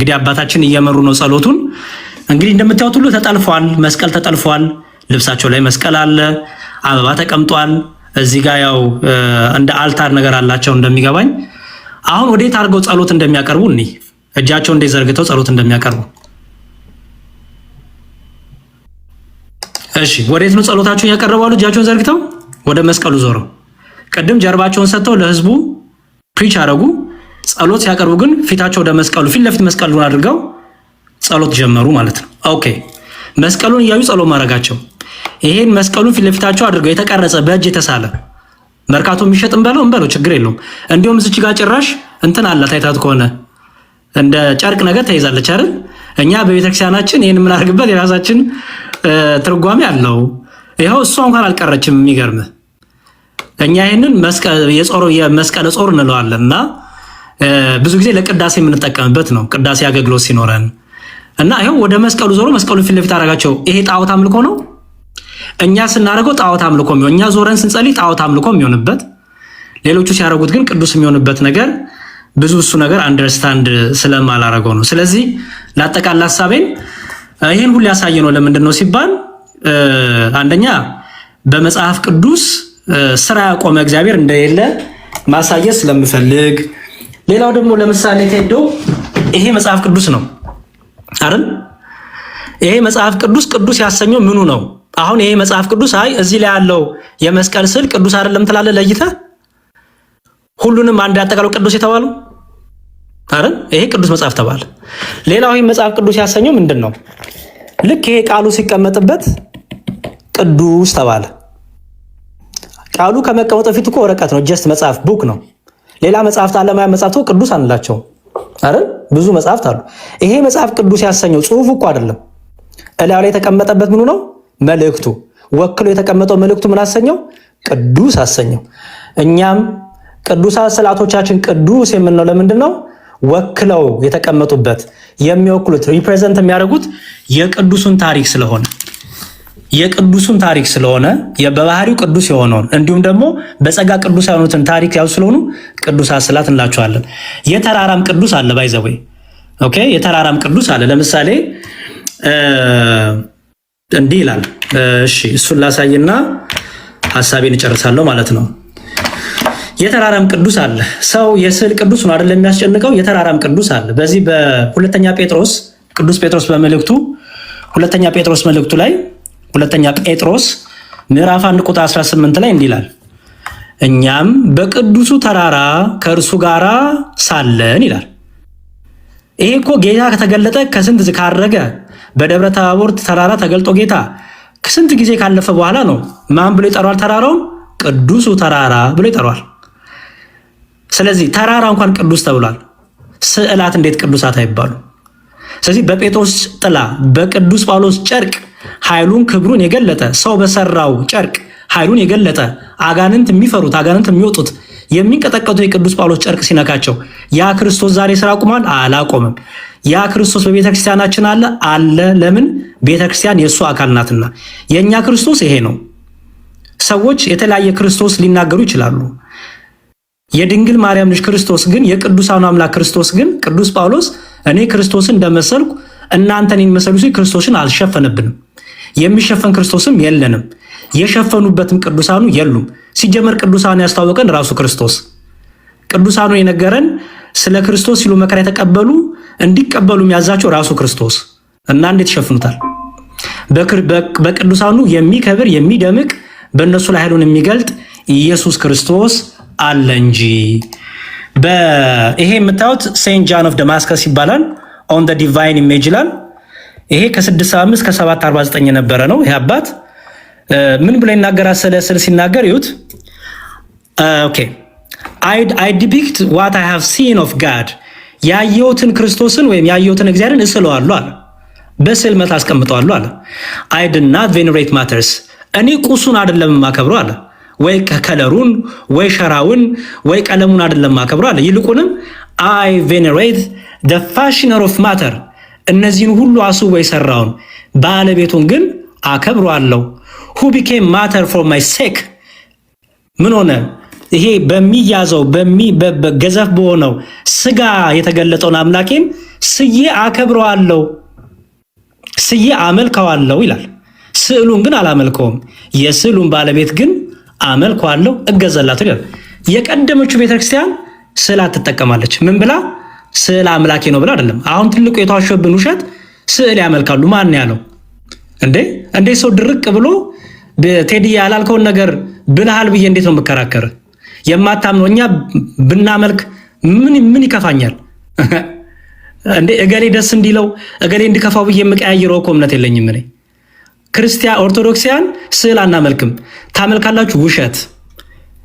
እንግዲህ አባታችን እየመሩ ነው ጸሎቱን። እንግዲህ እንደምታዩት ሁሉ ተጠልፏል፣ መስቀል ተጠልፏል። ልብሳቸው ላይ መስቀል አለ፣ አበባ ተቀምጧል። እዚህ ጋር ያው እንደ አልታር ነገር አላቸው እንደሚገባኝ። አሁን ወዴት አድርገው ጸሎት እንደሚያቀርቡ እኔ እጃቸው እንደ ዘርግተው ጸሎት እንደሚያቀርቡ። እሺ ወዴት ነው ጸሎታቸውን ያቀርባሉ? እጃቸውን ዘርግተው ወደ መስቀሉ ዞረው። ቅድም ጀርባቸውን ሰጥተው ለህዝቡ ፕሪች አደረጉ። ጸሎት ሲያቀርቡ ግን ፊታቸው ወደ መስቀሉ ፊት ለፊት መስቀሉን አድርገው ጸሎት ጀመሩ ማለት ነው። ኦኬ መስቀሉን እያዩ ጸሎት ማድረጋቸው፣ ይሄን መስቀሉን ፊት ለፊታቸው አድርገው የተቀረጸ በእጅ የተሳለ መርካቶ የሚሸጥ እንበለው ችግር የለውም። እንዲሁም እዚች ጋር ጭራሽ እንትን አላት፣ አይታት ከሆነ እንደ ጨርቅ ነገር ተይዛለች አይደል? እኛ በቤተክርስቲያናችን ይሄን የምናደርግበት የራሳችን ትርጓሜ አለው። ይኸው እሷ እንኳን አልቀረችም። የሚገርም እኛ ይሄንን የመስቀለ ጾር እንለዋለን እና ብዙ ጊዜ ለቅዳሴ የምንጠቀምበት ነው። ቅዳሴ አገልግሎት ሲኖረን እና ይኸው ወደ መስቀሉ ዞሮ መስቀሉን ፊት ለፊት አደረጋቸው። ይሄ ጣዖት አምልኮ ነው። እኛ ስናደርገው ጣዖት አምልኮ የሚሆን፣ እኛ ዞረን ስንጸልይ ጣዖት አምልኮ የሚሆንበት፣ ሌሎቹ ሲያደርጉት ግን ቅዱስ የሚሆንበት ነገር ብዙ እሱ ነገር አንደርስታንድ ስለማላረገው ነው። ስለዚህ ለአጠቃላይ ሐሳቤን ይሄን ሁሉ ያሳየ ነው። ለምንድን ነው ሲባል አንደኛ በመጽሐፍ ቅዱስ ስራ ያቆመ እግዚአብሔር እንደሌለ ማሳየት ስለምፈልግ፣ ሌላው ደግሞ ለምሳሌ ቴዶ ይሄ መጽሐፍ ቅዱስ ነው አይደል? ይሄ መጽሐፍ ቅዱስ ያሰኘው ምኑ ነው? አሁን ይሄ መጽሐፍ ቅዱስ አይ እዚህ ላይ ያለው የመስቀል ስዕል ቅዱስ አይደለም ትላለህ ለይተህ? ሁሉንም አንድ ያጠቃለው ቅዱስ የተባለው አይደል? ይሄ ቅዱስ መጽሐፍ ተባለ። ሌላው ይሄ መጽሐፍ ቅዱስ ያሰኘው ምንድነው? ልክ ይሄ ቃሉ ሲቀመጥበት ቅዱስ ተባለ። ቃሉ ከመቀመጡ ፊት እኮ ወረቀት ነው፣ ጀስት መጽሐፍ ቡክ ነው። ሌላ መጽሐፍት ዓለማዊ መጽሐፍት ቅዱስ አንላቸው አይደል? ብዙ መጽሐፍት አሉ። ይሄ መጽሐፍ ቅዱስ ያሰኘው ጽሁፉ እኮ አይደለም። እላዩ ላይ የተቀመጠበት ምኑ ነው? መልእክቱ። ወክሎ የተቀመጠው መልእክቱ ምን አሰኘው? ቅዱስ አሰኘው። እኛም ቅዱሳት ስዕላቶቻችን ቅዱስ የምንለው ለምንድን ነው? ወክለው የተቀመጡበት የሚወክሉት ሪፕሬዘንት የሚያደርጉት የቅዱሱን ታሪክ ስለሆነ በባህሪው ቅዱስ የሆነውን እንዲሁም ደግሞ በጸጋ ቅዱስ የሆኑትን ታሪክ ያው ስለሆኑ ቅዱሳት ስዕላት እንላቸዋለን። የተራራም ቅዱስ አለ ባይዘወይ ኦኬ። የተራራም ቅዱስ አለ። ለምሳሌ እንዲህ ይላል። እሺ እሱን ላሳይና ሐሳቤን እጨርሳለሁ ማለት ነው። የተራራም ቅዱስ አለ። ሰው የስዕል ቅዱስ ነው አይደል የሚያስጨንቀው? የተራራም ቅዱስ አለ። በዚህ በሁለተኛ ጴጥሮስ ቅዱስ ጴጥሮስ በመልእክቱ ሁለተኛ ጴጥሮስ መልእክቱ ላይ ሁለተኛ ጴጥሮስ ምዕራፍ 1 ቁጥር 18 ላይ እንዲህ ይላል፣ እኛም በቅዱሱ ተራራ ከእርሱ ጋራ ሳለን ይላል። ይሄ እኮ ጌታ ከተገለጠ ከስንት ካረገ በደብረ ታቦር ተራራ ተገልጦ ጌታ ከስንት ጊዜ ካለፈ በኋላ ነው ማን ብሎ ይጠራዋል? ተራራውን ቅዱሱ ተራራ ብሎ ይጠራዋል። ስለዚህ ተራራ እንኳን ቅዱስ ተብሏል። ስዕላት እንዴት ቅዱሳት አይባሉ? ስለዚህ በጴጥሮስ ጥላ በቅዱስ ጳውሎስ ጨርቅ ኃይሉን ክብሩን የገለጠ ሰው በሰራው ጨርቅ ኃይሉን የገለጠ አጋንንት የሚፈሩት አጋንንት የሚወጡት የሚንቀጠቀጡት የቅዱስ ጳውሎስ ጨርቅ ሲነካቸው ያ ክርስቶስ ዛሬ ስራ አቁሟል? አላቆመም። ያ ክርስቶስ በቤተክርስቲያናችን አለ። ለምን? ቤተክርስቲያን የእሱ አካል ናትና። የእኛ ክርስቶስ ይሄ ነው። ሰዎች የተለያየ ክርስቶስ ሊናገሩ ይችላሉ። የድንግል ማርያም ልጅ ክርስቶስ ግን የቅዱሳኑ አምላክ ክርስቶስ ግን ቅዱስ ጳውሎስ እኔ ክርስቶስን እንደመሰልኩ እናንተ እኔን መሰሉ ሲል ክርስቶስን አልሸፈነብንም። የሚሸፈን ክርስቶስም የለንም። የሸፈኑበትም ቅዱሳኑ የሉም። ሲጀመር ቅዱሳኑ ያስታወቀን ራሱ ክርስቶስ። ቅዱሳኑ የነገረን ስለ ክርስቶስ ሲሉ መከራ የተቀበሉ እንዲቀበሉ የሚያዛቸው ራሱ ክርስቶስ እና እንዴት ይሸፍኑታል? በቅዱሳኑ የሚከብር የሚደምቅ በእነሱ ላይ ኃይሉን የሚገልጥ ኢየሱስ ክርስቶስ አለ እንጂ። ይሄ የምታዩት ሴንት ጃን ኦፍ ደማስከስ ይባላል። ኦን ዘ ዲቫይን ኢሜጅ ይላል። ይሄ ከ675 እስከ 749 የነበረ ነው። ይሄ አባት ምን ብሎ ይናገራል? ስለ ሲናገር ይሁት ኦኬ I depict what I have seen of God ያየሁትን ክርስቶስን ወይም ያየሁትን እግዚአብሔርን እስለዋለሁ አለ። በስዕል መልክ አስቀምጠዋለሁ አለ። I did not venerate matters እኔ ቁሱን አይደለም የማከብረው አለ። ወይ ከለሩን ወይ ሸራውን ወይ ቀለሙን አይደለም የማከብረው አለ። ይልቁንም I venerate the fashioner of matter እነዚህን ሁሉ አስቦ የሰራውን ባለቤቱን ግን አከብረዋለሁ። who became matter for my sake ምን ሆነ? ይሄ በሚያዘው ገዘፍ በሆነው ስጋ የተገለጠውን አምላኬን ስዬ አከብረዋለሁ፣ ስዬ አመልከዋለሁ ይላል። ስዕሉን ግን አላመልከውም። የስዕሉን ባለቤት ግን አመልከዋለሁ፣ እገዛላታለሁ ይላል። የቀደመችው ቤተክርስቲያን ስዕላት ትጠቀማለች። ምን ብላ? ስዕል አምላኬ ነው ብላ አይደለም። አሁን ትልቁ የተዋሸብን ውሸት ስዕል ያመልካሉ። ማን ያለው እንዴ? ሰው ድርቅ ብሎ ቴዲ ያላልከውን ነገር ብልሃል ብዬ እንዴት ነው የምከራከር? የማታምነው እኛ ብናመልክ ምን ይከፋኛል እንዴ? እገሌ ደስ እንዲለው እገሌ እንዲከፋው ብዬ የምቀያይረው እኮ እምነት የለኝም እኔ። ክርስቲያን ኦርቶዶክሲያን ስዕል አናመልክም። ታመልካላችሁ? ውሸት።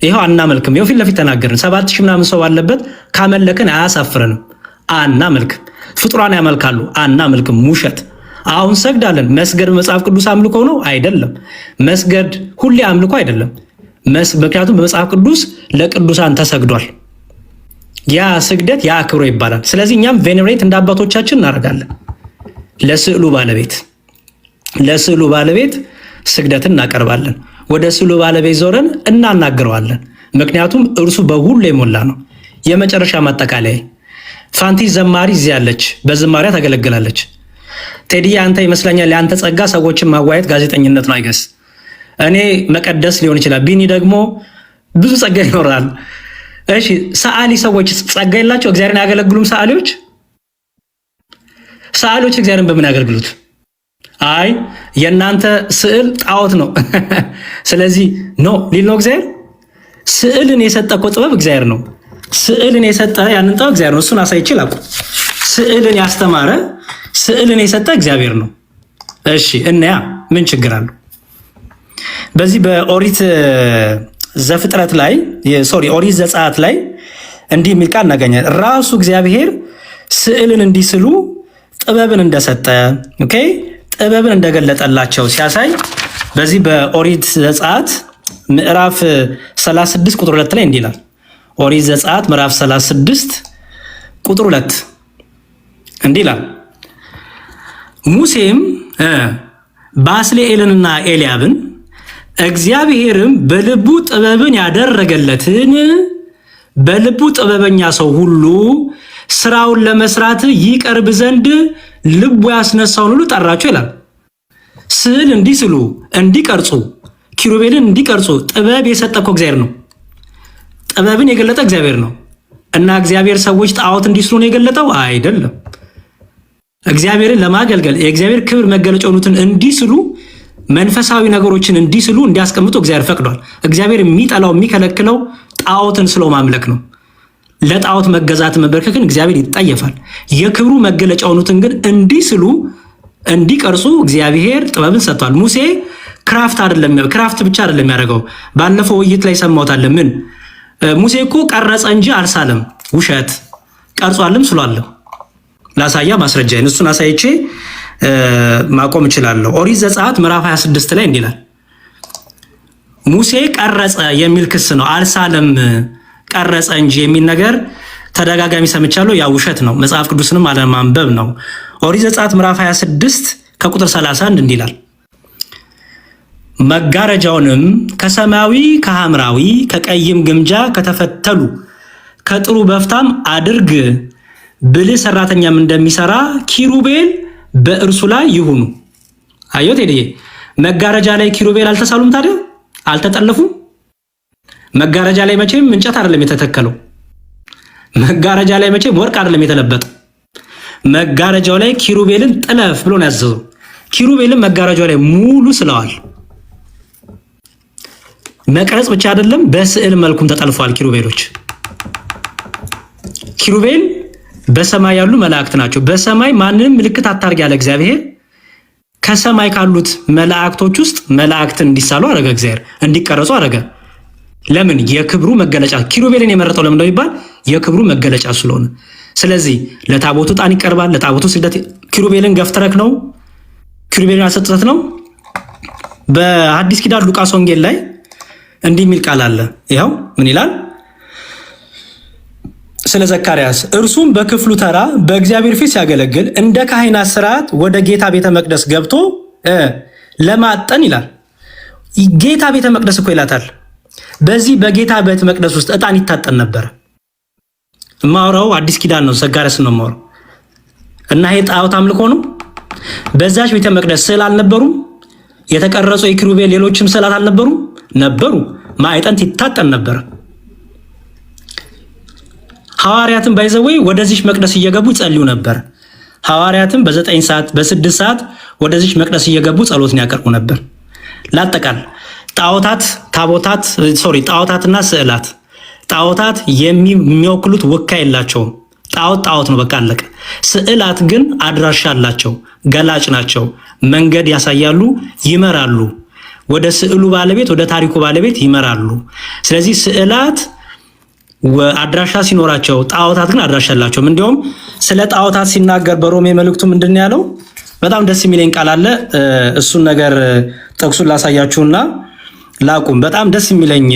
ይኸው አናመልክም። ይኸው ፊት ለፊት ተናገርን። 7000 ምናምን ሰው ባለበት ካመለክን አያሳፍረንም። አናመልክም። ፍጡራን ያመልካሉ፣ አናመልክም። ውሸት። አሁን ሰግዳለን። መስገድ በመጽሐፍ ቅዱስ አምልኮ ነው አይደለም። መስገድ ሁሌ አምልኮ አይደለም። ምክንያቱም በመጽሐፍ ቅዱስ ለቅዱሳን ተሰግዷል። ያ ስግደት ያ አክብሮ ይባላል። ስለዚህ እኛም ቬኔሬት እንደ አባቶቻችን እናደርጋለን። ለስዕሉ ባለቤት ስግደትን እናቀርባለን። ወደ ስዕሉ ባለቤት ዞረን እናናግረዋለን። ምክንያቱም እርሱ በሁሉ የሞላ ነው። የመጨረሻ ማጠቃለያ ፋንቲ ዘማሪ እዚህ ያለች፣ በዝማሪያ ታገለግላለች። ቴዲ አንተ ይመስለኛል የአንተ ጸጋ ሰዎችን ማዋየት ጋዜጠኝነት ነው አይገስ። እኔ መቀደስ ሊሆን ይችላል። ቢኒ ደግሞ ብዙ ጸጋ ይኖራል። እሺ ሰዓሊ ሰዎች ጸጋ የላቸው? እግዚአብሔርን ያገለግሉም? ሰዓሊዎች እግዚአብሔርን በምን ያገልግሉት? አይ የእናንተ ስዕል ጣዖት ነው ስለዚህ ሊል ነው እግዚአብሔር። ስዕልን የሰጠ እኮ ጥበብ እግዚአብሔር ነው። ስዕልን የሰጠ ያንን ጥበብ እግዚአብሔር ነው። እሱን አሳይቼ ላቁ። ስዕልን ያስተማረ ስዕልን የሰጠ እግዚአብሔር ነው። እሺ እናያ ምን ችግር አለው? በዚህ በኦሪት ዘፍጥረት ላይ ኦሪት ዘጸአት ላይ እንዲህ የሚል ቃል እናገኛለን። ራሱ እግዚአብሔር ስዕልን እንዲስሉ ጥበብን እንደሰጠ ጥበብን እንደገለጠላቸው ሲያሳይ በዚህ በኦሪት ዘጸአት ምዕራፍ 36 ቁጥር 2 ላይ እንዲህ ይላል። ኦሪት ዘጸአት ምዕራፍ 36 ቁጥር 2 እንዲህ ይላል። ሙሴም ባስልኤልንና ኤልያብን እግዚአብሔርም በልቡ ጥበብን ያደረገለትን በልቡ ጥበበኛ ሰው ሁሉ ስራውን ለመስራት ይቀርብ ዘንድ ልቡ ያስነሳውን ሁሉ ጠራቸው ይላል። ስዕል እንዲስሉ እንዲቀርጹ፣ ኪሩቤልን እንዲቀርጹ ጥበብ የሰጠ እኮ እግዚአብሔር ነው። ጥበብን የገለጠ እግዚአብሔር ነው። እና እግዚአብሔር ሰዎች ጣዖት እንዲስሉ ነው የገለጠው አይደለም። እግዚአብሔርን ለማገልገል የእግዚአብሔር ክብር መገለጫ የሆኑትን እንዲስሉ፣ መንፈሳዊ ነገሮችን እንዲስሉ እንዲያስቀምጡ እግዚአብሔር ፈቅዷል። እግዚአብሔር የሚጠላው የሚከለክለው ጣዖትን ስሎ ማምለክ ነው። ለጣዖት መገዛት መንበርከክን እግዚአብሔር ይጠየፋል። የክብሩ መገለጫ የሆኑትን ግን እንዲስሉ እንዲቀርጹ እግዚአብሔር ጥበብን ሰጥቷል። ሙሴ ክራፍት ብቻ አይደለም ያደረገው። ባለፈው ውይይት ላይ ሰማሁታል። ምን ሙሴ እኮ ቀረጸ እንጂ አልሳለም። ውሸት። ቀርጿልም ስሏልም። ላሳያ ማስረጃ እሱን አሳይቼ ማቆም እችላለሁ። ኦሪት ዘጸአት ምዕራፍ 26 ላይ እንዲህ ይላል። ሙሴ ቀረጸ የሚል ክስ ነው። አልሳለም ቀረጸ እንጂ የሚል ነገር ተደጋጋሚ ሰምቻለሁ። ያ ውሸት ነው። መጽሐፍ ቅዱስንም አለማንበብ ነው። ኦሪት ዘጸአት ምዕራፍ 26 ከቁጥር 31 እንዲህ ይላል። መጋረጃውንም ከሰማያዊ ከሐምራዊ ከቀይም ግምጃ ከተፈተሉ ከጥሩ በፍታም አድርግ፣ ብልህ ሰራተኛም እንደሚሰራ ኪሩቤል በእርሱ ላይ ይሁኑ። አዮት ሄድዬ መጋረጃ ላይ ኪሩቤል አልተሳሉም? ታዲያ አልተጠለፉም? መጋረጃ ላይ መቼም እንጨት አይደለም የተተከለው። መጋረጃ ላይ መቼም ወርቅ አይደለም የተለበጠው። መጋረጃው ላይ ኪሩቤልን ጥለፍ ብሎ ነው ያዘዘው። ኪሩቤልን መጋረጃው ላይ ሙሉ ስለዋል። መቅረጽ ብቻ አይደለም፣ በስዕል መልኩም ተጠልፏል። ኪሩቤል በሰማይ ያሉ መላእክት ናቸው። በሰማይ ማንንም ምልክት አታርግ ያለ እግዚአብሔር ከሰማይ ካሉት መላእክቶች ውስጥ መላእክትን እንዲሳሉ አረገ። እግዚአብሔር እንዲቀረጹ አረገ። ለምን? የክብሩ መገለጫ። ኪሩቤልን የመረጠው ለምን ነው ይባል? የክብሩ መገለጫ ስለሆነ። ስለዚህ ለታቦቱ ዕጣን ይቀርባል። ለታቦቱ ስግደት ኪሩቤልን ገፍትረክ ነው፣ ኪሩቤልን አሰጥተት ነው። በሐዲስ ኪዳን ሉቃስ ወንጌል ላይ እንዲህ የሚል ቃል አለ። ይኸው ምን ይላል? ስለ ዘካርያስ እርሱም በክፍሉ ተራ በእግዚአብሔር ፊት ሲያገለግል እንደ ካህናት ስርዓት ወደ ጌታ ቤተ መቅደስ ገብቶ ለማጠን ይላል። ጌታ ቤተ መቅደስ እኮ ይላታል። በዚህ በጌታ ቤተ መቅደስ ውስጥ ዕጣን ይታጠን ነበር። ማውራው አዲስ ኪዳን ነው። ዘካርያስ ነው ማውራው። እና ይሄ ጣዖት አምልኮ ነው። በዛች ቤተ መቅደስ ስዕል አልነበሩም? የተቀረጹ የኪሩቤል ሌሎችም ስዕላት አልነበሩም? ነበሩ። ማዕጠንት ይታጠን ነበር። ሐዋርያትን ባይዘወይ ወደዚህ መቅደስ እየገቡ ጸልዩ ነበር። ሐዋርያትን በ9 ሰዓት በ6 ሰዓት ወደዚህ መቅደስ እየገቡ ጸሎትን ያቀርቡ ነበር። ላጠቃል ጣዖታትና ስዕላት ጣዖታት የሚወክሉት ወካይ የላቸውም። ጣዖት ነው፣ በቃ አለቀ። ስዕላት ግን አድራሻ አላቸው፣ ገላጭ ናቸው፣ መንገድ ያሳያሉ፣ ይመራሉ። ወደ ስዕሉ ባለቤት ወደ ታሪኩ ባለቤት ይመራሉ። ስለዚህ ስዕላት አድራሻ ሲኖራቸው፣ ጣዖታት ግን አድራሻ አላቸውም። እንዲሁም ስለ ጣዖታት ሲናገር በሮሜ መልእክቱ ምንድን ያለው በጣም ደስ የሚለኝ ቃል አለ። እሱን ነገር ጥቅሱን ላሳያችሁና ላቁም። በጣም ደስ የሚለኝ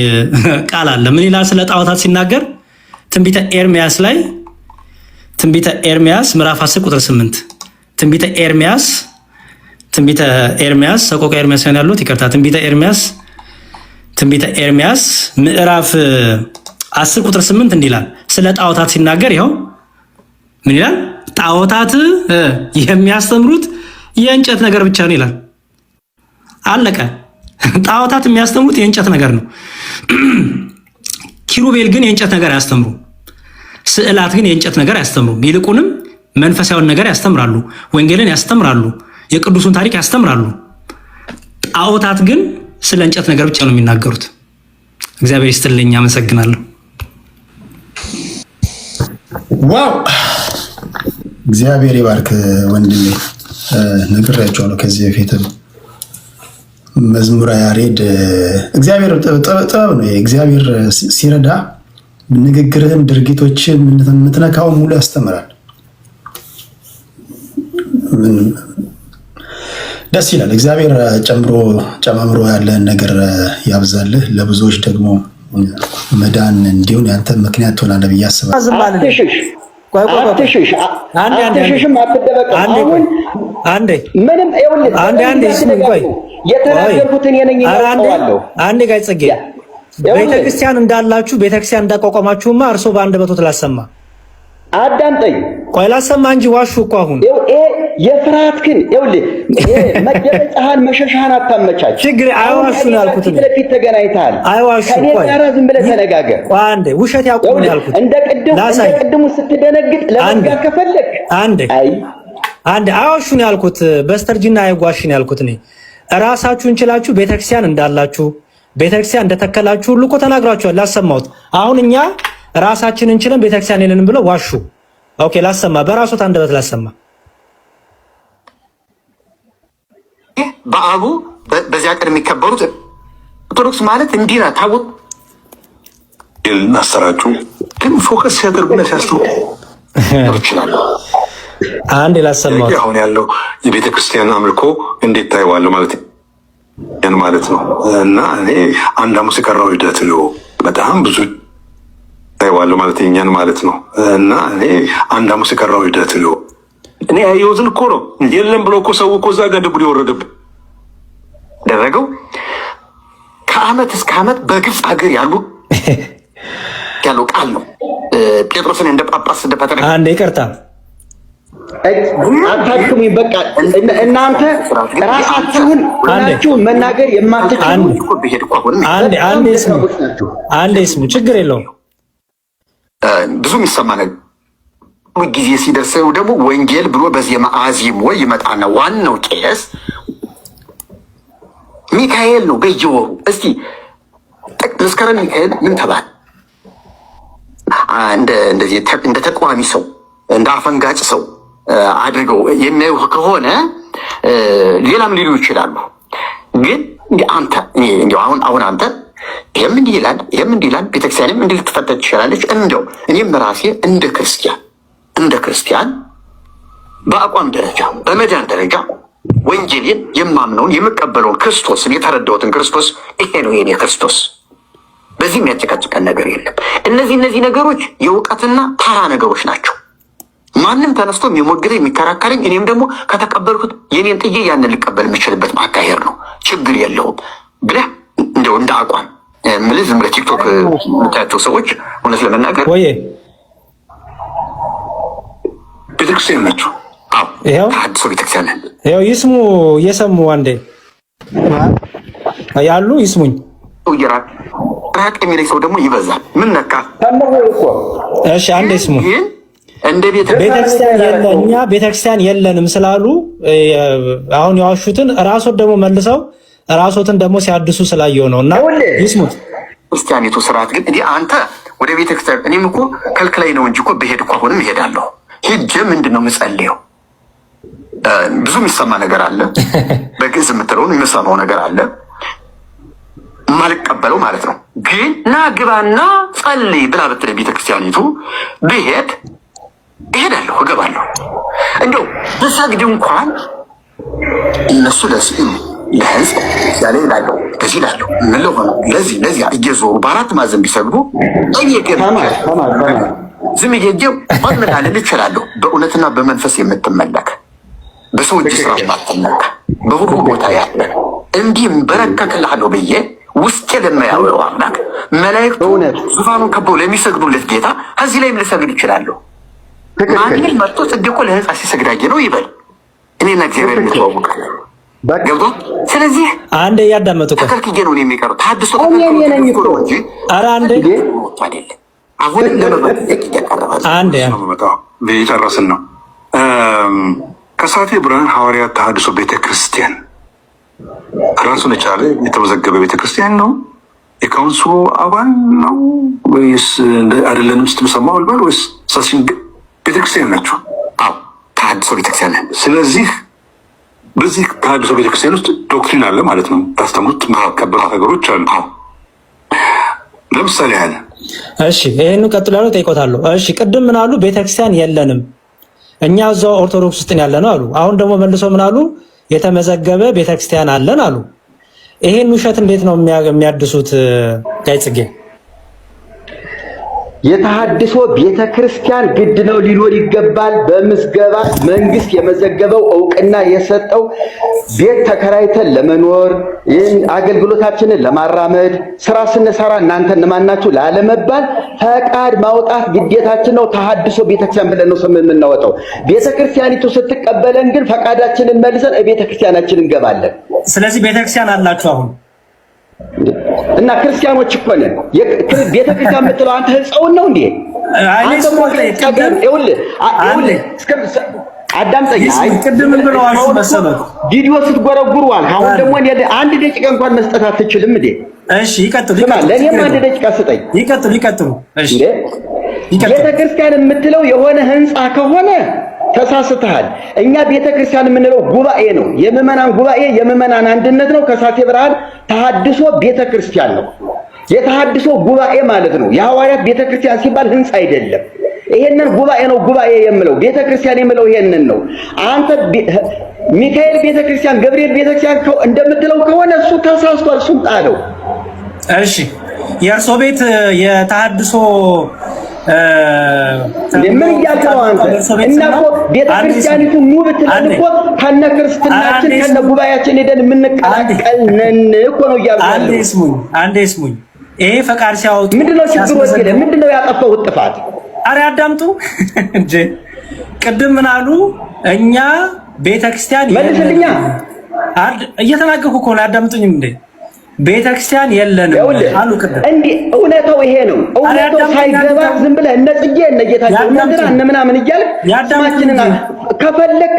ቃል አለ። ምን ይላል ስለ ጣዖታት ሲናገር? ትንቢተ ኤርሚያስ ምዕራፍ 10 ቁጥር 8 ትንቢተ ኤርሚያስ ሰቆቃ ኤርሚያስ ያሉት ይቅርታ፣ ትንቢተ ኤርሚያስ ምዕራፍ 10 ቁጥር 8 እንዲላል ስለ ጣዖታት ሲናገር ይኸው ምን ይላል? ጣዖታት የሚያስተምሩት የእንጨት ነገር ብቻ ነው ይላል። አለቀ። ጣዖታት የሚያስተምሩት የእንጨት ነገር ነው። ኪሩቤል ግን የእንጨት ነገር አያስተምሩ። ስዕላት ግን የእንጨት ነገር አያስተምሩ። ይልቁንም መንፈሳዊውን ነገር ያስተምራሉ፣ ወንጌልን ያስተምራሉ፣ የቅዱሱን ታሪክ ያስተምራሉ። ጣዖታት ግን ስለ እንጨት ነገር ብቻ ነው የሚናገሩት። እግዚአብሔር ይስጥልኝ፣ አመሰግናለሁ። ዋው እግዚአብሔር ይባርክ ወንድሜ። ነግሬያቸዋለሁ ከዚህ በፊትም መዝሙረ ያሬድ እግዚአብሔር ጥበብ ነው። እግዚአብሔር ሲረዳ ንግግርህን፣ ድርጊቶችን የምትነካውን ሙሉ ያስተምራል። ደስ ይላል። እግዚአብሔር ጨማምሮ ያለን ነገር ያብዛልህ። ለብዙዎች ደግሞ መዳን እንዲሆን ያንተ ምክንያት ትሆናለህ ብዬ አስባለሁ። አትሽሽም፣ አትደበቅም። የተናገርኩትን የነኝ ነው። አንዴ ጋር ጽጌ ቤተክርስቲያን እንዳላችሁ ቤተክርስቲያን እንዳቋቋማችሁማ እርሶ በአንደበቶት ላሰማ። አዳምጠኝ፣ ቆይ ላሰማ እንጂ ዋሹ እኮ አሁን የፍርሃትህን መደበጫህን መሸሻህን አታመቻች። ችግር አይዋሹን ያልኩት ፊት ለፊት ተገናኝተሃል። አይዋሹ ከኔ ጋር ዝም ብለህ ተነጋገር። አንዴ ውሸት ያቆም ያልኩት እንደ ቅድሙ ስትደነግጥ ለመጋ ከፈለክ አንዴ አይዋሹን ያልኩት በስተርጅና አይጓሽን ያልኩት እኔ ራሳችሁን ችላችሁ ቤተክርስቲያን እንዳላችሁ ቤተክርስቲያን እንደተከላችሁ ሁሉ እኮ ተናግራችኋል። ላሰማሁት። አሁን እኛ ራሳችንን እንችለን ቤተክርስቲያን የለንም ብለው ዋሹ። ኦኬ ላሰማ፣ በራስዎት አንደበት ላሰማ። በአቡ በዚያ ቀን የሚከበሩት ኦርቶዶክስ ማለት እንዲህ ናት። ታቦት እናሰራጩ ግን ፎከስ ሲያደርጉና ሲያስተው ይችላል። አንድ ላሰማሁት። አሁን ያለው የቤተ ክርስቲያን አምልኮ እንዴት ታይዋለህ ማለት ነው። እና እኔ አንድ ሐሙስ የቀረው ሂደት ነው። በጣም ብዙ ታይዋለህ ማለት የኛን ማለት ነው። እና እኔ አንድ ሐሙስ የቀረው ሂደት ነው። እኔ ያየሁትን እኮ ነው። የለም ብሎ እኮ ሰው እኮ እዛ ጋር ድቡድ የወረደብህ ደረገው። ከዓመት እስከ ዓመት በግብፅ ሀገር ያለው ቃል ነው። ጴጥሮስን እንደ ጳጳስ እንደ ፓትርያርክ አንዴ ይቅርታ አታክሙ። በቃ እናንተ ራሳችሁን መናገር የማትችሉ አንዴ ስሙ፣ ችግር የለውም። ብዙ የሚሰማ ነገር ጊዜ ሲደርሰው ደግሞ ወንጌል ብሎ በዜማ አዚሞ ይመጣና ዋናው ቄስ ሚካኤል ነው በየወሩ። እስቲ መስከረም ሚካኤል ምን ተባለ? እንደ ተቃዋሚ ሰው እንደ አፈንጋጭ ሰው አድርገው የሚያዩ ከሆነ ሌላም ሊሉ ይችላሉ። ግን አንተ አሁን አንተ ይህም እንዲህ ይላል ቤተክርስቲያንም እንዲህ ልትፈተት ትችላለች። እንደው እኔም ራሴ እንደ ክርስቲያን በአቋም ደረጃ በመዳን ደረጃ ወንጌልን የማምነውን የምቀበለውን ክርስቶስን የተረዳሁትን ክርስቶስ ይሄ ነው የኔ ክርስቶስ። በዚህ የሚያጨቃጭቀን ነገር የለም። እነዚህ ነገሮች የእውቀትና ተራ ነገሮች ናቸው። ማንም ተነስቶ የሚሞግተኝ የሚከራከረኝ እኔም ደግሞ ከተቀበልኩት የኔን ጥዬ ያንን ልቀበል የምችልበት ማካሄድ ነው። ችግር የለውም ብለህ እንደው እንደ አቋም ምልህ ዝም ብለህ ቲክቶክ የምታያቸው ሰዎች እውነት ለመናገር ቤተክርስቲያን ናቸው። ይሄው ተሐድሶ ቤተክርስቲያን ይሄው ይስሙ እየሰሙ አንዴ ያሉ ይስሙኝ። ራቅ የሚለኝ ሰው ደግሞ ይበዛል። ምን ነካ? እሺ አንዴ ይስሙ። እንደ ቤተክርስቲያን የለንም ስላሉ አሁን ያዋሹትን ራሶት ደግሞ መልሰው ራሶትን ደግሞ ሲያድሱ ስላየው ነውና ይስሙት። ክርስቲያኒቱ ስርዓት ግን እንዲህ አንተ ወደ ቤተክርስቲያን እኔም እኮ ከልክላይ ነው እንጂ እኮ በሄድ እኮ አሁንም እሄዳለሁ። ሄጄ ምንድን ነው የምጸልየው? ብዙ የሚሰማ ነገር አለ። በግዕዝ የምትለውን የሚሰማው ነገር አለ የማልቀበለው ማለት ነው። ግን ና ግባና ጸልይ ብላ ብትለኝ ቤተክርስቲያኒቱ ብሄድ እሄዳለሁ፣ እገባለሁ። እንደው ብሰግድ እንኳን እነሱ ለህዝብ ያለ ይላለሁ ከዚህ ይላለሁ ምን ለሆነ ለዚህ እየዞሩ በአራት ማዕዘን ቢሰግዱ ዝም እየጀው ማድመጥ አለ ልችላለሁ። በእውነትና በመንፈስ የምትመለክ በሰው እጅ ስራ ማትመለክ በሁሉ ቦታ ያለ እንዲህ በረከክልሃለሁ ብዬ ውስጤ ለማያወራው አምላክ መላእክቱ ዙፋኑን ከበው ለሚሰግዱለት ጌታ ከዚህ ላይም ልሰግድ እችላለሁ። ማንም መጥቶ ጽድቆ ለህንጻ ሲሰግዳጌ ነው ይበል። እኔና እግዚአብሔር እንተዋወቃለን። ገብቶ ስለዚህ አንዴ ያዳመጡ እኮ ተከልክዬ ነው የሚቀረው። ተሐድሶ ተከልክሎ እንጂ ኧረ አንዴ አይደለም። አሁን ለመበለቅ እያቀረባችሁ አንዴ እየጨረስን ነው። ከሳቴ ብርሃን ሐዋርያት ተሐድሶ ቤተክርስቲያን ራሱን የቻለ የተመዘገበ ቤተክርስቲያን ነው። የካውንስሉ አባል ነው ወይስ አይደለንም? ስትሰማው ልባል ወይስ ሳሲን ቤተክርስቲያን ናቸው? አዎ ተሐድሶ ቤተክርስቲያን። ስለዚህ በዚህ ተሐድሶ ቤተክርስቲያን ውስጥ ዶክትሪን አለ ማለት ነው። ታስተምሩት ማከበራት ነገሮች አሉ። ለምሳሌ ያለ እሺ፣ ይሄን ቀጥሎ ያለው ጠይቆታለሁ። እሺ፣ ቅድም ምን አሉ? ቤተክርስቲያን የለንም እኛ እዛው ኦርቶዶክስ ውስጥ ያለ ነው አሉ። አሁን ደግሞ መልሶ ምን አሉ? የተመዘገበ ቤተክርስቲያን አለን አሉ። ይሄን ውሸት እንዴት ነው የሚያድሱት? ጋይ ጽጌ የተሐድሶ ቤተክርስቲያን ግድ ነው ሊኖር ይገባል። በምዝገባ መንግስት የመዘገበው እውቅና የሰጠው ቤት ተከራይተን ለመኖር ይህን አገልግሎታችንን ለማራመድ ስራ ስንሰራ እናንተ እነማናችሁ ላለመባል ፈቃድ ማውጣት ግዴታችን ነው። ተሐድሶ ቤተክርስቲያን ብለን ነው ስም የምናወጣው። ቤተክርስቲያኒቱ ስትቀበለን ግን ፈቃዳችንን መልሰን ቤተክርስቲያናችን እንገባለን። ስለዚህ ቤተክርስቲያን አላችሁ አሁን እና ክርስቲያኖች እኮ ነን። ቤተክርስቲያን የምትለው አንተ ህንጻውን ነው እንዴ? አንተ አዳምጠኝ። ቅድም ብለው አልኩ መሰለህ ቪዲዮ ስትጎረጉሯል። አሁን ደግሞ አንድ ደቂቃ እንኳን መስጠት አትችልም እንዴ? እሺ ይቀጥሉ። ለእኔም አንድ ደቂቃ ስጠኝ። ይቀጥሉ። እሺ ቤተክርስቲያን የምትለው የሆነ ህንጻ ከሆነ ተሳስተሃል። እኛ ቤተክርስቲያን የምንለው ጉባኤ ነው። የምዕመናን ጉባኤ፣ የምዕመናን አንድነት ነው። ከሳቴ ብርሃን ተሐድሶ ቤተክርስቲያን ነው። የተሐድሶ ጉባኤ ማለት ነው። የሐዋርያት ቤተክርስቲያን ሲባል ህንጻ አይደለም። ይሄንን ጉባኤ ነው ጉባኤ የምለው። ቤተክርስቲያን የምለው ይሄንን ነው። አንተ ሚካኤል ቤተክርስቲያን፣ ገብርኤል ቤተክርስቲያን እንደምትለው ከሆነ እሱ ተሳስቷል። እሱም ጣለው። እሺ የእርሶ ቤት የተሐድሶ ምን እያልከው አንተ? እና እኮ ቤተክርስቲያኒቱ ኑ ብትለን እኮ ከነ ክርስትናችን ከነ ጉባኤያችን ሄደን የምንቀላቀል ነን እኮ ነው እያልኩ። አንዴ ስሙኝ። ይሄ ፈቃድ ሲያወጡ ምንድነው ችግሩ? ወስደ ምንድነው ያጠፋው ጥፋት? አረ ያዳምጡ እንጂ ቅድም ምን አሉ? እኛ ቤተክርስቲያን መልስልኛ። እየተናገርኩ እኮ ነው። አዳምጡኝም እንዴ? ቤተክርስቲያን የለንም አሉ ቅድም። እንዴ እውነታው ይሄ ነው። እውነታው ሳይገባ ዝም ብለህ እነ ጽጌ እነ ጌታቸው ምንድን እነ ምናምን እያልክ ስማችንን ከፈለክ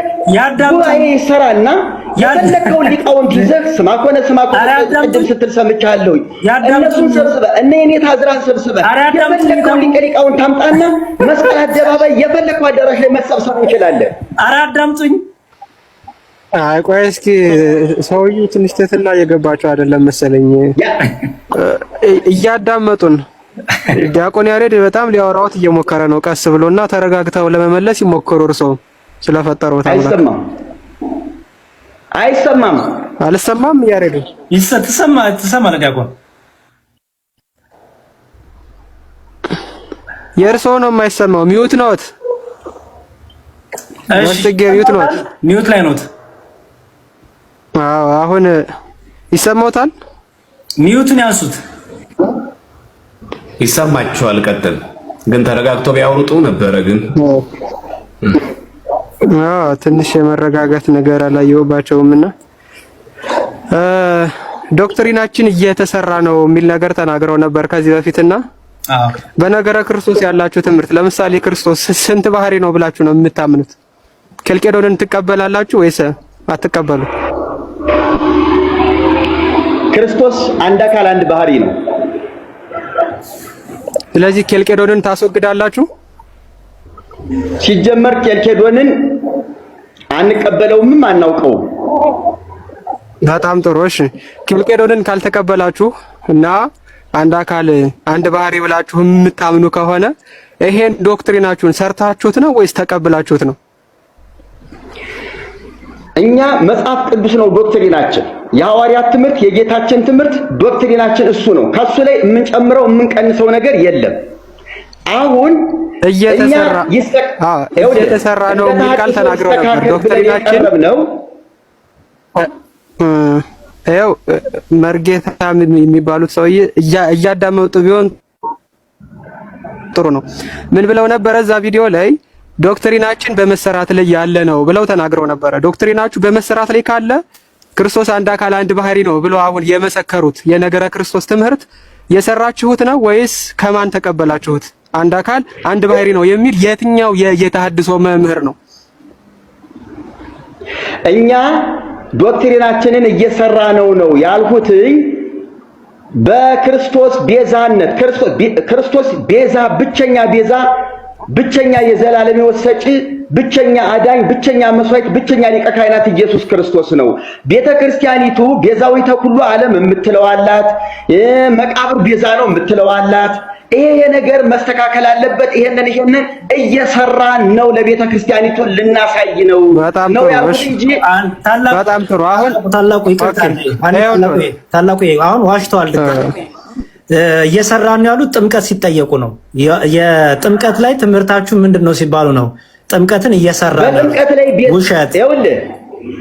ጉባኤ ይሰራና የፈለከውን ሊቃውንት ይዘህ ስማ ከሆነ ቅድም ስትል ሰምቻለሁ። እነሱን ሰብስበህ እነ የኔታ ዝራን ሰብስበህ የፈለከውን ሊቃውንት ታምጣና መስቀል አደባባይ የፈለከው አዳራሽ ላይ መሰብሰብ እንችላለን። ኧረ አዳምጡኝ። አይ ቆይ እስኪ ሰውዬው ትንሽ ትህትና እየገባቸው አይደለም መሰለኝ። እያዳመጡን ዲያቆን ያሬድ በጣም ሊያወራዎት እየሞከረ ነው። ቀስ ብሎና ተረጋግተው ለመመለስ ይሞክሩ። እርስዎ ስለፈጠሩት አይሰማም። አልሰማም። ያሬድ ትሰማ ዲያቆን የእርስዎ ነው የማይሰማው። ሚዩት ነዎት። እሺ ሚዩት ላይ ነዎት። አሁን ይሰማዎታል? ሚዩቱን ያንሱት። ይሰማችኋል? ቀጥል። ግን ተረጋግቶ ቢያወሩ ጥሩ ነበረ። ግን ትንሽ የመረጋጋት ነገር አላየሁባቸውምና ዶክትሪናችን እየተሰራ ነው የሚል ነገር ተናግረው ነበር ከዚህ በፊትና በነገረ ክርስቶስ ያላችሁ ትምህርት ለምሳሌ ክርስቶስ ስንት ባህሪ ነው ብላችሁ ነው የምታምኑት? ኬልቄዶንን ትቀበላላችሁ ወይስ አትቀበሉ? ክርስቶስ አንድ አካል አንድ ባህሪ ነው። ስለዚህ ኬልቄዶንን ታስወግዳላችሁ? ሲጀመር ኬልቄዶንን አንቀበለውም አናውቀውም። በጣም ጥሩ። እሺ ኬልቄዶንን ካልተቀበላችሁ እና አንድ አካል አንድ ባህሪ ብላችሁ የምታምኑ ከሆነ ይሄን ዶክትሪናችሁን ሰርታችሁት ነው ወይስ ተቀብላችሁት ነው? እኛ መጽሐፍ ቅዱስ ነው ዶክትሪናችን። የሐዋርያት ትምህርት የጌታችን ትምህርት ዶክትሪናችን እሱ ነው። ከሱ ላይ የምንጨምረው የምንቀንሰው ነገር የለም። አሁን እየተሰራ ነው የሚል ቃል ተናግረው ነበር። ዶክትሪናችን ነው ይኸው መርጌታ የሚባሉት ሰውዬ እያዳመጡ ቢሆን ጥሩ ነው። ምን ብለው ነበረ እዛ ቪዲዮ ላይ? ዶክትሪናችን በመሰራት ላይ ያለ ነው ብለው ተናግረው ነበረ። ዶክትሪናችሁ በመሰራት ላይ ካለ ክርስቶስ አንድ አካል አንድ ባህሪ ነው ብለው አሁን የመሰከሩት የነገረ ክርስቶስ ትምህርት የሰራችሁት ነው ወይስ ከማን ተቀበላችሁት? አንድ አካል አንድ ባህሪ ነው የሚል የትኛው የተሐድሶ መምህር ነው? እኛ ዶክትሪናችንን እየሰራ ነው ያልሁት በክርስቶስ ቤዛነት ክርስቶስ ቤዛ ብቸኛ የዘላለም ሕይወት ሰጪ ብቸኛ አዳኝ ብቸኛ መስዋዕት ብቸኛ ሊቀ ካህናት ኢየሱስ ክርስቶስ ነው። ቤተክርስቲያኒቱ ቤዛዊተ ኩሉ ዓለም የምትለዋላት መቃብር ቤዛ ነው የምትለዋላት። ይሄ ነገር መስተካከል አለበት። ይሄንን እየሰራን ነው ለቤተክርስቲያኒቱ ልናሳይ ነው ያልኩት እንጂ በጣም ጥሩ። አሁን ታላቁ አሁን ዋሽተዋል። እየሰራን ያሉት ጥምቀት ሲጠየቁ ነው። የጥምቀት ላይ ትምህርታችሁ ምንድነው ሲባሉ ነው ጥምቀትን እየሰራን ነው። በጥምቀት ላይ ውሸት። ይኸውልህ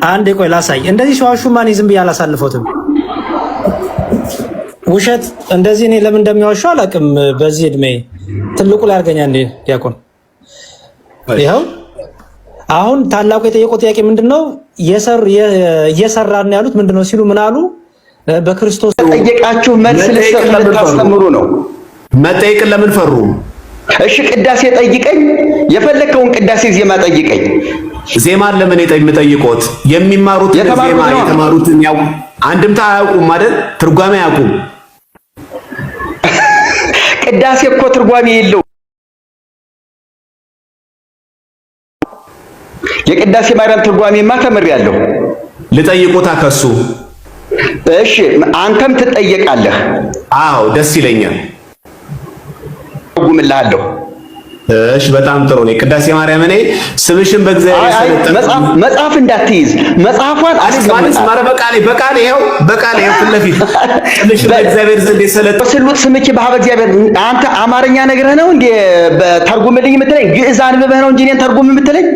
አንዴ ቆይ ላሳይ። እንደዚህ ሲዋሹ ማን ዝም ብዬ አላሳልፈውትም። ውሸት እንደዚህ እኔ ለምን እንደሚዋሹ አላውቅም። በዚህ እድሜ ትልቁ ላይ አርገኛ እንዴ ዲያቆን ይኸው አሁን ታላቁ የጠየቀው ጥያቄ ምንድነው? እየሰራን ያሉት ምንድነው ሲሉ ምን አሉ? በክርስቶስ ጠየቃችሁ መልስ ልታስተምሩ ነው። መጠየቅን ለምን ፈሩ? እሺ ቅዳሴ ጠይቀኝ፣ የፈለከውን ቅዳሴ ዜማ ጠይቀኝ። ዜማን ለምን የምጠይቆት? የሚማሩት ዜማ የተማሩትን ያው አንድምታ አያውቁም አይደል? ትርጓሜ አያውቁም። ቅዳሴ እኮ ትርጓሜ የለው። የቅዳሴ ማርያም ትርጓሜማ ተምሬያለሁ። ልጠይቁታ ከሱ። እሺ አንተም ትጠየቃለህ። አዎ ደስ ይለኛል። ጉምልሃለሁ። እሺ በጣም ጥሩ ነው። ቅዳሴ ማርያም እኔ ስምሽን በእግዚአብሔር ሰለጠን መጽሐፍ እንዳትይዝ መጽሐፏን ማረ በቃሌ ይሄው ፊት ለፊት ስምሽን በእግዚአብሔር ዘንድ የሰለጠን ስሉት ስምኪ በሀበ እግዚአብሔር። አንተ አማርኛ ነግረህ ነው እንዴ ተርጉምልኝ የምትለኝ? ግዕዝ አንብበህ ነው እንጂ እኔን ተርጉም የምትለኝ?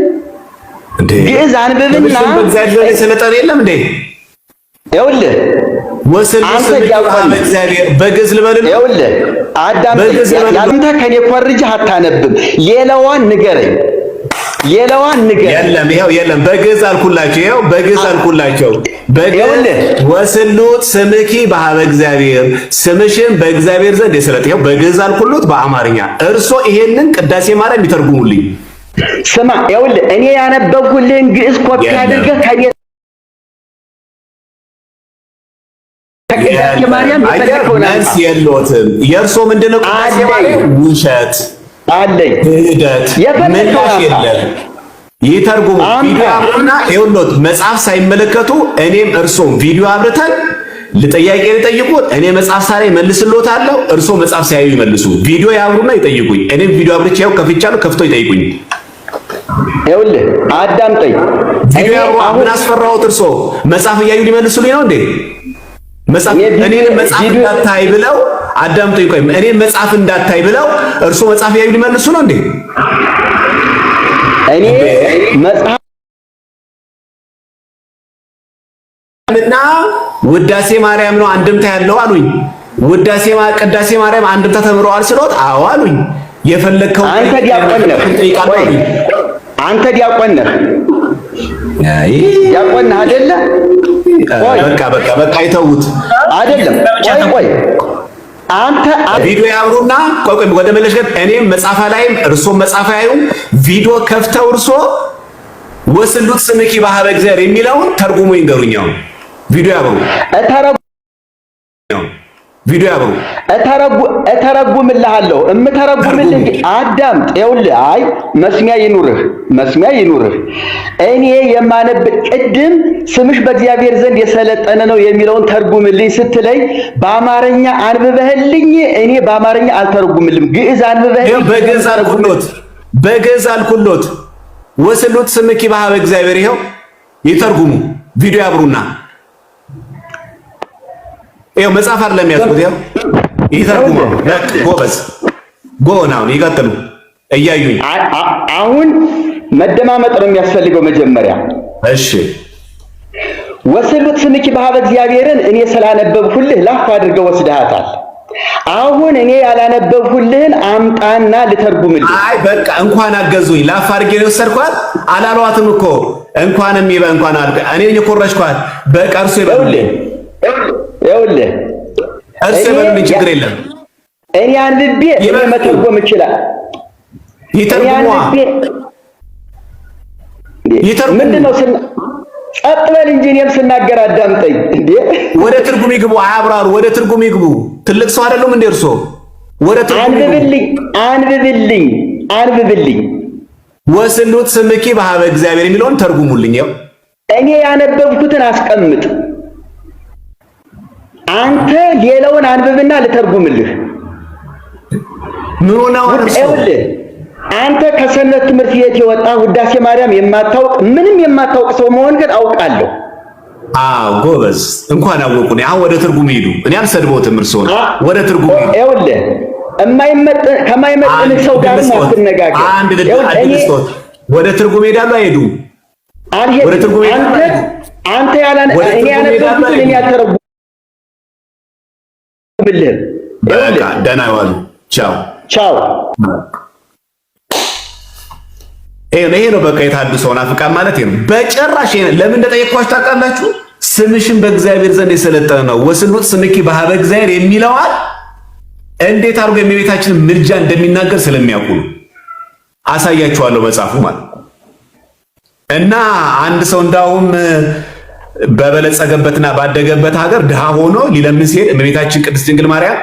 ግዕዝ አንብብና በእግዚአብሔር ዘንድ የሰለጠን የለም እንዴ? ይኸውልህ ወስሉት በእግዚአብሔር በግዕዝ ልበልህ። ይኸውልህ አዳም ያንተ ከኔ ኮርጅህ አታነብም። ሌላዋን ንገረኝ። የለም ይሄው የለም። በግዕዝ አልኩላቸው። ይሄው በግዕዝ አልኩላቸው። በግዕዝ ወስሉት ስምኪ በሀበ እግዚአብሔር፣ ስምሽን በእግዚአብሔር ዘንድ የሰለጠ። ይሄው በግዕዝ አልኩሉት በአማርኛ። እርሶ ይሄንን ቅዳሴ ማርያም ይተርጉሙልኝ። ስማ ይኸውልህ እኔ ያነበብኩልህን ግዕዝ ኮፒ አድርገህ ከቤት ቅዳሴ ማርያም መልስ የለዎትም። የእርሶ ምንድነው? ቅዳሴ ማርያም ውሸት አለኝ ሂደት ምላሽ የለም። ይተርጉሙ። ቪዲዮ አብረና ይኸውልዎት መጽሐፍ ሳይመለከቱ እኔም እርሶም ቪዲዮ አብርተን ለጥያቄ ልጠይቁት። እኔ መጽሐፍ ሳላይ መልስልዎታለሁ፣ እርሶ መጽሐፍ ሳያዩ ይመልሱ። ቪዲዮ ያብሩና ይጠይቁኝ። እኔም ቪዲዮ አብርቼ ያው ከፍቻለሁ፣ ከፍቶ ይጠይቁኝ። ይኸውልህ አዳምጠኝ። ቪዲዮ ያብሩ። ምን አስፈራዎት? እርሶ መጽሐፍ እያዩ ሊመልሱልኝ ነው እንዴ? እኔን መጽሐፍ እንዳታይ ብለው አዳምጠኝ። ቆይ እኔን መጽሐፍ እንዳታይ ብለው እርሶ መጽሐፍ ያዩ ሊመልሱ ነው እንዴ? እኔ መጽሐፍ እና ውዳሴ ማርያም ነው አንድምታ ያለው አሉኝ። ቅዳሴ ማርያም አንድምታ ተምረዋል ስሎት አዎ አሉኝ። የፈለከው አንተ ዲያቆን ነህ። አንተ ዲያቆን ነህ። ዲያቆን ነህ አይደለ? በቃ ይተውት። አይደለም ቆይ አንተ ቪዲዮ ያብሩና ቆይ ወደ መለሽ ገብ እኔም መጻፋ ላይም እርሶም መጻፋ ያዩ ቪዲዮ ከፍተው እርሶ ወስሉት ስምኪ ባህበ እግዚአብሔር የሚለውን ተርጉሙ ይንገሩኛው። ቪዲዮ ያብሩ ቪዲዮ ያብሩ እተረጉምልሃለሁ። እምተረጉምልህ አዳምጥ። ይኸውልህ አይ መስሚያ ይኑርህ። እኔ የማነብ ቅድም ስምሽ በእግዚአብሔር ዘንድ የሰለጠነ ነው የሚለውን ተርጉምልኝ ስትለኝ በአማርኛ አንብበህልኝ እኔ በአማርኛ አልተረጉምልም። ግዕዝ አንብበህልኝ በግዕዝ አልኩሎት። ወስሉት ስምኪ ባህበ እግዚአብሔር ይኸው ይተርጉሙ። ቪዲዮ ያብሩና ይኸው መጽሐፍ አይደለም ያዝኩት። ይኸው ይተርጉሙ። ጎበዝ ጎናውን ይቀጥሉ እያዩኝ። አሁን መደማመጥ ነው የሚያስፈልገው መጀመሪያ። እሺ ወስሉት ስምኪ ባህበ እግዚአብሔርን እኔ ስላነበብሁልህ ላፍ አድርገው ወስደሃታል። አሁን እኔ ያላነበብሁልህን አምጣና ልተርጉምልህ። አይ በቃ እንኳን አገዙኝ። ላፍ አድርጌ ነው የወሰድኳት። አላሏትም እኮ እንኳንም ይበ እንኳን አልከ እኔ የኮረጅኳት በቃ እርሱ ይበሉልኝ። ይኸውልህ እርሱ ይበሉልኝ፣ ችግር የለም። እኔ አንብቤ እኔ መተርጎም ይችላል። ይተርጉሙ። ምንድነው ጸጥ በል እንጂ እኔም ስናገር አዳምጠኝ እንዴ። ወደ ትርጉም ይግቡ፣ አያብራሩ። ወደ ትርጉም ይግቡ። ትልቅ ሰው አይደሉም እንዴ እርሶ? ወደ ትርጉም አንብብልኝ። ወስሉት ስምኪ ባህበ እግዚአብሔር የሚለውን ተርጉሙልኝ። ያው እኔ ያነበብኩትን አስቀምጥ፣ አንተ ሌላውን አንብብና ልተርጉምልህ። ምን ሆነው አንተ ከሰንበት ትምህርት ቤት የወጣ ውዳሴ ማርያም የማታውቅ ምንም የማታውቅ ሰው መሆን ግን አውቃለሁ። አዎ ጎበዝ፣ እንኳን አወቁኝ። አሁን ወደ ትርጉም ሄዱ። እኔ አልሰድቦትም እርሶን። ወደ ትርጉም ይኸውልህ ከማይመጥን ሰው ጋር አትነጋገር። ወደ ትርጉም ሄዳሉ አይሄዱ? ወደ ትርጉም ሄዳሉ። አንተ እኔ ያነበብኩትን እኔ አልተረጉምልህም። በቃ ደህና ዋሉ። ቻው። ይሄ ነው በቃ የታድሶ ናፍቃን ማለት ነው። በጭራሽ ለምን እንደጠየቅኳችሁ ታውቃላችሁ? ስምሽን በእግዚአብሔር ዘንድ የሰለጠነ ነው። ወስሉት ስምኪ ባህበ እግዚአብሔር የሚለዋል እንዴት አድርጎ የእመቤታችንን ምልጃ እንደሚናገር ስለሚያውቁ ነው። አሳያችኋለሁ መጽሐፉ ማለት እና አንድ ሰው እንዳውም በበለጸገበትና ባደገበት ሀገር ድሃ ሆኖ ሊለምን ሲሄድ እመቤታችን ቅድስት ድንግል ማርያም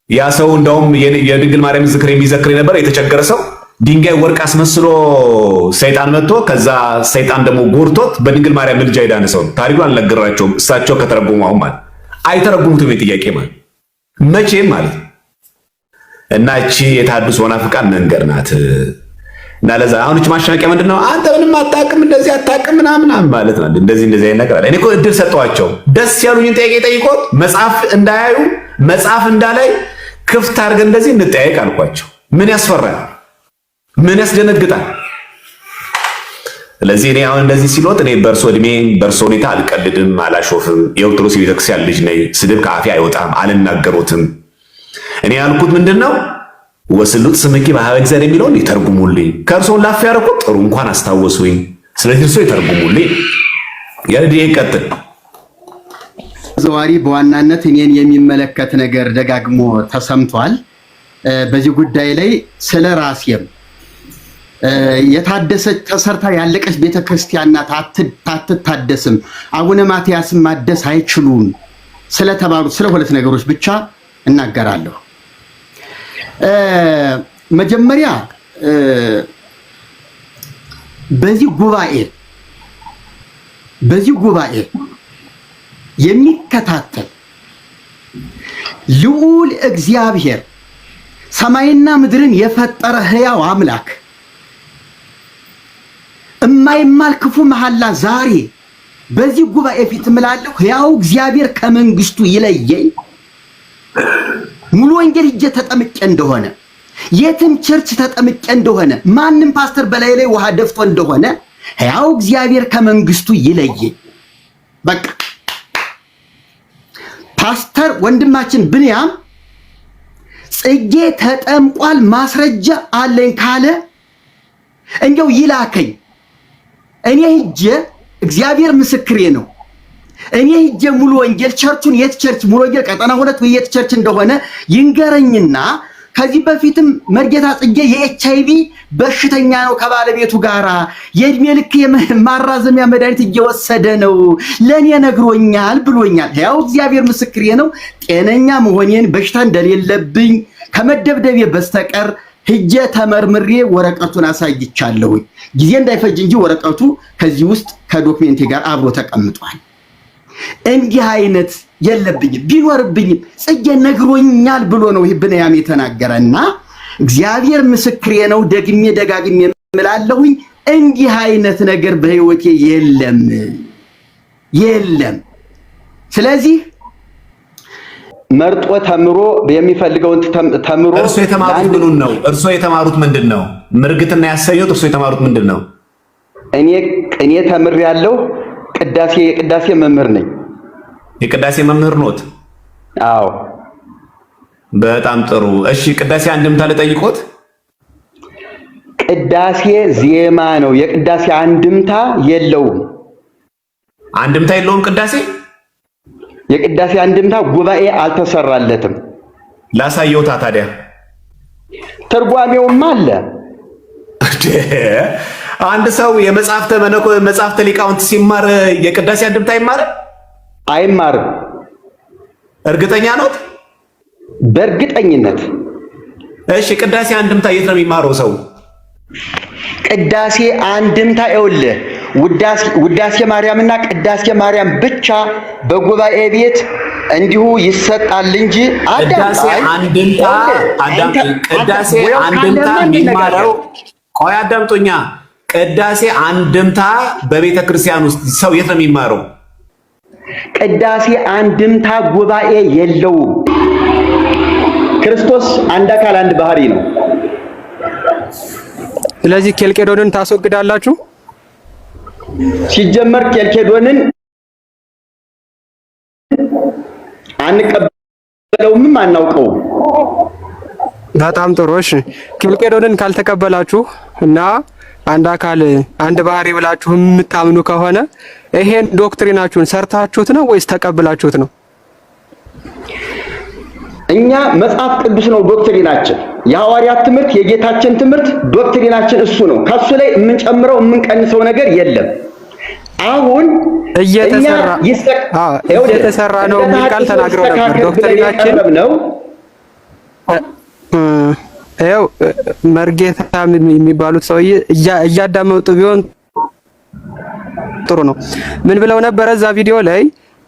ያ ሰው እንዳውም የድንግል ማርያም ዝክር የሚዘክር የነበረ የተቸገረ ሰው ድንጋይ ወርቅ አስመስሎ ሰይጣን መጥቶ ከዛ ሰይጣን ደግሞ ጎርቶት በድንግል ማርያም ምልጃ የዳነ ሰው ታሪኩን አልነገራቸውም። እሳቸው ከተረጎሙ አሁን ማለት አይተረጉሙትም። የጥያቄ ማለት መቼም ማለት እና እቺ የታድሶ ናፍቃን መንገድ ናት። እና ለዛ አሁን እቺ ማሻቂያ ምንድነው? አንተ ምንም አታውቅም እንደዚህ አታውቅም ምናምን ማለት ነው። እንደዚህ አይነት ነገር አለ። እኔ እኮ እድል ሰጠኋቸው። ደስ ያሉኝን ጥያቄ ጠይቆት መጽሐፍ እንዳያዩ መጽሐፍ እንዳላይ ክፍት አድርገን እንደዚህ እንጠያየቅ አልኳቸው። ምን ያስፈራል? ምን ያስደነግጣል? ስለዚህ እኔ አሁን እንደዚህ ሲሎት እኔ በእርሶ እድሜ በእርሶ ሁኔታ አልቀልድም፣ አላሾፍም። የኦርቶዶክስ ቤተክርስቲያን ልጅ ነኝ። ስድብ ከአፌ አይወጣም፣ አልናገሩትም። እኔ ያልኩት ምንድነው? ወስሉት ስምኪ ባህበ እግዚአብሔር የሚለውን ይተርጉሙልኝ። ከእርሶን ላፍ ያደረኩት ጥሩ እንኳን አስታወሱኝ። ስለዚህ እርሶ ይተርጉሙልኝ። ያለዲ ይቀጥል። ዘዋሪ በዋናነት እኔን የሚመለከት ነገር ደጋግሞ ተሰምቷል። በዚህ ጉዳይ ላይ ስለ ራሴም የታደሰች ተሰርታ ያለቀች ቤተክርስቲያን ናት፣ አትታደስም፣ አቡነ ማትያስም ማደስ አይችሉም ስለተባሉት ስለ ሁለት ነገሮች ብቻ እናገራለሁ። መጀመሪያ በዚህ ጉባኤ የሚከታተል ልዑል እግዚአብሔር ሰማይና ምድርን የፈጠረ ሕያው አምላክ እማይማል ክፉ መሐላ ዛሬ በዚህ ጉባኤ ፊት እምላለሁ። ሕያው እግዚአብሔር ከመንግስቱ ይለየኝ። ሙሉ ወንጌል እጄ ተጠምቄ እንደሆነ የትም ቸርች ተጠምቄ እንደሆነ ማንም ፓስተር በላይ ላይ ውሃ ደፍቶ እንደሆነ ሕያው እግዚአብሔር ከመንግስቱ ይለየኝ። በቃ ፓስተር ወንድማችን ብንያም ጽጌ ተጠምቋል ማስረጃ አለኝ ካለ እንደው ይላከኝ። እኔ ሂጄ እግዚአብሔር ምስክሬ ነው። እኔ ሂጄ ሙሉ ወንጌል ቸርቹን የት ቸርች ሙሉ ወንጌል ቀጠና 2 የት ቸርች እንደሆነ ይንገረኝና ከዚህ በፊትም መርጌታ ጽጌ የኤችአይቪ በሽተኛ ነው ከባለቤቱ ጋራ የእድሜ ልክ ማራዘሚያ መድኃኒት እየወሰደ ነው ለኔ ነግሮኛል ብሎኛል። ያው እግዚአብሔር ምስክሬ ነው። ጤነኛ መሆኔን በሽታ እንደሌለብኝ ከመደብደቤ በስተቀር ሂጄ ተመርምሬ ወረቀቱን አሳይቻለሁ። ጊዜ እንዳይፈጅ እንጂ ወረቀቱ ከዚህ ውስጥ ከዶክሜንቴ ጋር አብሮ ተቀምጧል። እንዲህ አይነት የለብኝም ቢኖርብኝም ጽጌ ነግሮኛል ብሎ ነው ብንያም የተናገረና እግዚአብሔር ምስክሬ ነው። ደግሜ ደጋግሜ እምላለሁኝ እንዲህ አይነት ነገር በህይወቴ የለም። ስለዚህ መርጦ ተምሮ የሚፈልገውን ተምሮ እርሱ የተማሩት ምኑን ነው? እርሱ የተማሩት ምንድነው? ምርግትና ያሰኙት እርሱ የተማሩት ምንድነው? እኔ ተምሬያለሁ። የቅዳሴ መምህር ነኝ። የቅዳሴ መምህር ኖት? አዎ። በጣም ጥሩ። እሺ ቅዳሴ አንድምታ ልጠይቆት። ቅዳሴ ዜማ ነው። የቅዳሴ አንድምታ የለውም። አንድምታ የለውም ቅዳሴ? የቅዳሴ አንድምታ ጉባኤ አልተሰራለትም። ላሳየውታ ታዲያ ትርጓሜውም አለ። አንድ ሰው መጽሐፍተ ሊቃውንት ሲማር የቅዳሴ አንድምታ አይማርም? እርግጠኛ ኖት? በእርግጠኝነት። እሺ ቅዳሴ አንድምታ የት ነው የሚማረው ሰው? ቅዳሴ አንድምታ ይኸውልህ ውዳሴ ማርያምና ቅዳሴ ማርያም ብቻ በጉባኤ ቤት እንዲሁ ይሰጣል እንጂ ቅዳሴ አንድምታ የሚማረው ቆይ አዳምጡኛ። ቅዳሴ አንድምታ በቤተ ክርስቲያን ውስጥ ሰው የት ነው የሚማረው? ቅዳሴ አንድምታ ጉባኤ የለውም። ክርስቶስ አንድ አካል አንድ ባህሪ ነው። ስለዚህ ኬልቄዶንን ታስወግዳላችሁ? ሲጀመር ኬልቄዶንን አንቀበለውም፣ አናውቀውም። በጣም ጥሩ። እሺ ኬልቄዶንን ካልተቀበላችሁ እና አንድ አካል አንድ ባህሪ ብላችሁ የምታምኑ ከሆነ ይሄን ዶክትሪናችሁን ሰርታችሁት ነው ወይስ ተቀብላችሁት ነው? እኛ መጽሐፍ ቅዱስ ነው ዶክትሪናችን። የሐዋርያት ትምህርት፣ የጌታችን ትምህርት ዶክትሪናችን እሱ ነው። ከሱ ላይ የምንጨምረው የምንቀንሰው ነገር የለም። አሁን እየተሰራ ነው የሚል ቃል ተናግረው ነበር። ዶክትሪናችን ነው ይኸው መርጌታ የሚባሉት ሰውዬ እያዳመጡ ቢሆን ጥሩ ነው። ምን ብለው ነበረ እዛ ቪዲዮ ላይ?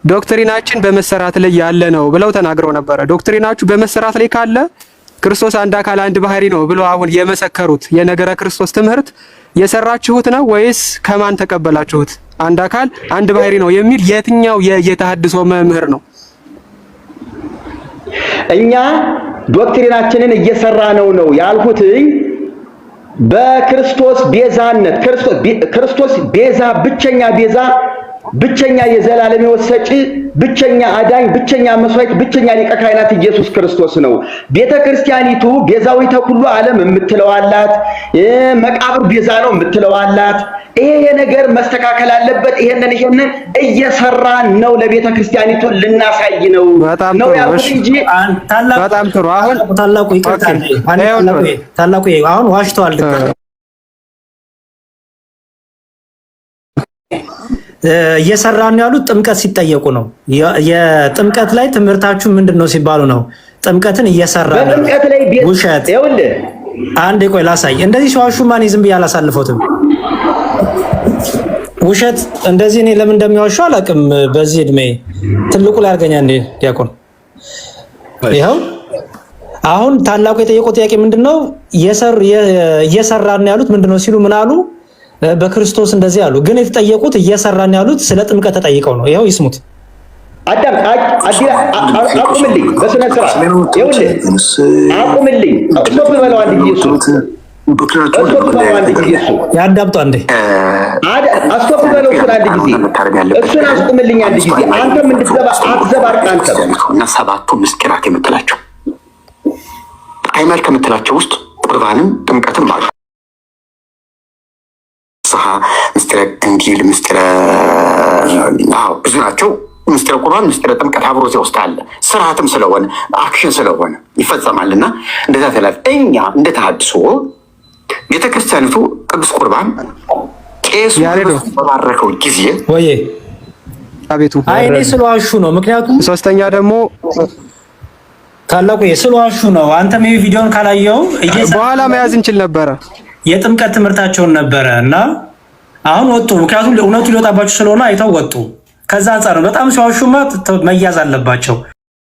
ዶክትሪናችን በመሰራት ላይ ያለ ነው ብለው ተናግረው ነበረ። ዶክትሪናችሁ በመሰራት ላይ ካለ ክርስቶስ አንድ አካል አንድ ባህሪ ነው ብለው አሁን የመሰከሩት የነገረ ክርስቶስ ትምህርት የሰራችሁት ነው ወይስ ከማን ተቀበላችሁት? አንድ አካል አንድ ባህሪ ነው የሚል የትኛው የተሐድሶ መምህር ነው? እኛ ዶክትሪናችንን እየሰራ ነው ያልኩትኝ በክርስቶስ ቤዛነት ክርስቶስ ቤዛ ብቸኛ የዘላለም ሕይወት ሰጪ ብቸኛ አዳኝ ብቸኛ መስዋዕት ብቸኛ ሊቀ ካህናት ኢየሱስ ክርስቶስ ነው። ቤተክርስቲያኒቱ ቤዛዊተ ኩሉ ዓለም የምትለዋላት መቃብር ቤዛ ነው የምትለዋላት። ይሄ ነገር መስተካከል አለበት። ይሄንን እየሰራን ነው ለቤተክርስቲያኒቱ ልናሳይ ነው ያልኩት እንጂ በጣም ጥሩ። አሁን ታላቁ አሁን ዋሽተዋል። እየሰራን ያሉት ጥምቀት ሲጠየቁ ነው። የጥምቀት ላይ ትምህርታችሁ ምንድነው ሲባሉ ነው ጥምቀትን እየሰራን ነው። ውሸት። አንዴ ቆይ ላሳይ። እንደዚህ ሲዋሹ ማን ዝም ብዬ አላሳልፈውትም። ውሸት እንደዚህ እኔ ለምን እንደሚዋሹ አላውቅም። በዚህ እድሜ ትልቁ ላይ አርገኛ እንዴ ዲያቆን ይኸው አሁን ታላቁ የጠየቁት ጥያቄ ምንድነው? እየሰራን ያሉት ምንድነው ሲሉ ምን አሉ? በክርስቶስ እንደዚህ አሉ። ግን የተጠየቁት እየሰራን ያሉት ስለ ጥምቀት ተጠይቀው ነው። ይኸው ይስሙት። አዳም አቁምልኝ፣ በስነ ስርዓት ይኸውልህ፣ አቁምልኝ። ስቶፕ በለው አንድ ጊዜ እሱ ያዳምጡ አንዴ። ስቶፕ በለው እሱን አንድ ጊዜ፣ እሱን አስቁምልኝ አንድ ጊዜ። አንተም እንድትገባ አትዘባርቅ። አንተም እና ሰባቱ ምስጢራት የምትላቸው አይመል ከምትላቸው ውስጥ ቁርባንም ጥምቀትም አሉ። ፍስሐ፣ ምስጢረ እንጊል፣ ምስጢረ ብዙ ናቸው። ምስጢረ ቁርባን፣ ምስጢረ ጥምቀት አብሮ እዚያ ውስጥ አለ። ስርዓትም ስለሆነ አክሽን ስለሆነ ይፈጸማልና እንደዛ ተላል። እኛ እንደ ተሐድሶ ቤተክርስቲያኒቱ ቅዱስ ቁርባን ቄሱ በባረከው ጊዜ ወይ አቤቱ አይኔ ስለዋሹ ነው። ምክንያቱም ሶስተኛ ደግሞ ታላቁ ስለዋሹ ነው። አንተም ይሄ ቪዲዮን ካላየው በኋላ መያዝ እንችል ነበረ። የጥምቀት ትምህርታቸውን ነበረ እና አሁን ወጡ። ምክንያቱም እውነቱ ሊወጣባቸው ስለሆነ አይተው ወጡ። ከዛ አንጻር በጣም ሲዋሹማ መያዝ አለባቸው።